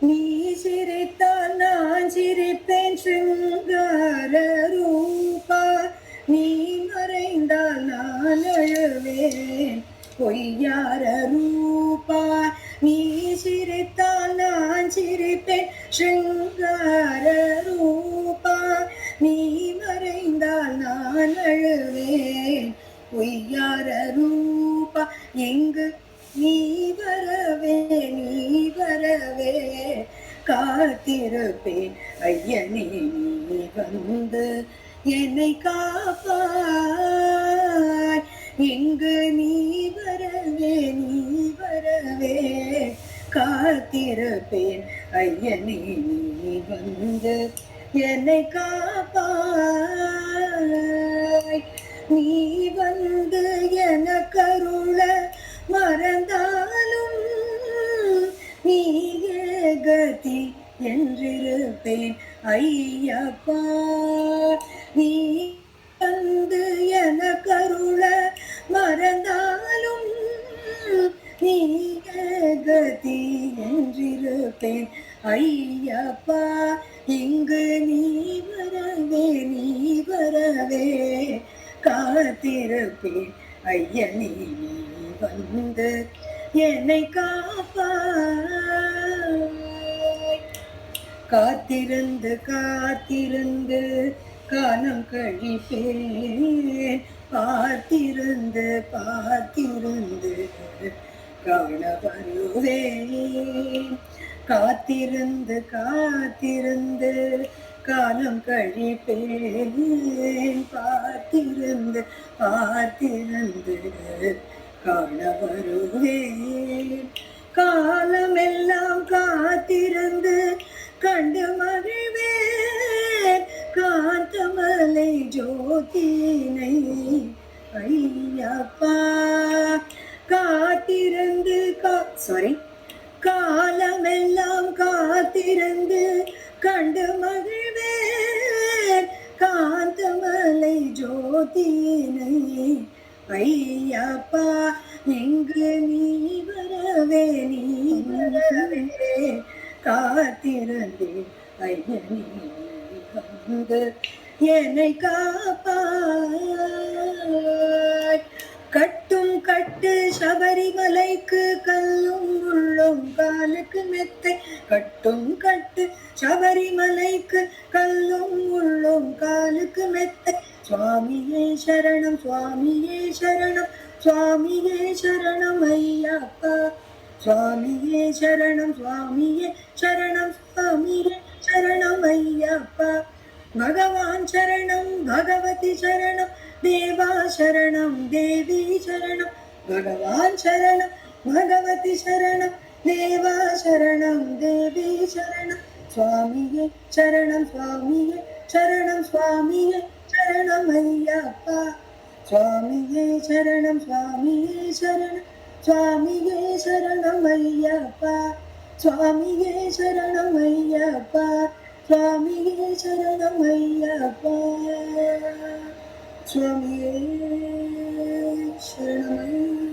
நீ சிரித்தால் நான் சிரிப்பேன் சிங்கார ரூபா. நீ மறைந்தால் நான் அழுவேன் பொய்யார ரூபா. நீ சிரித்தால் நான் சிரிப்பேன் சிங்கார ரூபா. நீ மறைந்தால் நான் அழுவேன் பொய்யார ரூபா. எங்கு நீ வரவே நீ வரவே காத்திருப்பேன் ஐயனே. நீ வந்து என்னை காப்பாய். எங்கு நீ வரவே நீ வரவே காத்திருப்பேன் ஐயனே. நீ வந்து என்னை காப்பாய். நீ வந்து எனக்கருள மறந்தாலும் நீயே கதி என்றிருப்பேன் ஐயப்பா. நீ வந்து எனக்கருள மறந்தாலும் நீயே கதி என்றிருப்பேன் ஐயப்பா. இங்கு நீ வரவே நீ வரவே காத்திருப்பேன் ஐயனே. நீ வந்து என்னை காப்பாய். காத்திருந்து காத்திருந்து காலம் கழிப்பேன். பார்த்திருந்து பார்த்திருந்து காண வருவேன். காத்திருந்து காத்திருந்து காலம் கழிப்பேன். பார்த்திருந்து பார்த்திருந்து காண வருவேன். காலமெல்லாம் காத்திருந்து கண்டு மகிழ்வேன் காந்தமலை ஜோதினை ஐயப்பா. காத்திருந்து காலமெல்லாம் காத்திருந்து கண்டு மகிழ்வேன் காந்தமலை ஜோதினை ஐயப்பா. எங்கு நீ வரவே நீ வரவே காத்திருந்தேன் ஐயனே. வந்து என்னை காப்பாய். கட்டும் கட்டு சபரிமலைக்கு கல்லும் முள்ளும் காலுக்கு மெத்தை. கட்டும் கட்டு சபரிமலைக்கு கல்லும் முள்ளும் காலுக்கு மெத்தை. சுவாமியே சரணம் சுவாமியே சரணம் சுவாமியே சரணம் ஐயப்பா. சுவாமியே சரணம் சுவாமியே சரணம் சுவாமியே சரணம் ஐயப்பா. பகவான் சரணம் பகவதி சரணம் தேவா சரணம் தேவி சரணம். பகவான் சரணம் பகவதி சரணம் தேவா சரணம் தேவி சரணம். சுவாமியே சரணம் சுவாமியே சரணம் சுவாமியே சரணம் ஐயப்பா. சுவாமியே சரணம் சுவாமியே சரணம் சுவாமியே சரணம் ஐயப்பா. சுவாமியே சரணம் ஐயப்பா. சுவாமியே சரணம் ஐயப்பா. சுவாமியே சரணம்.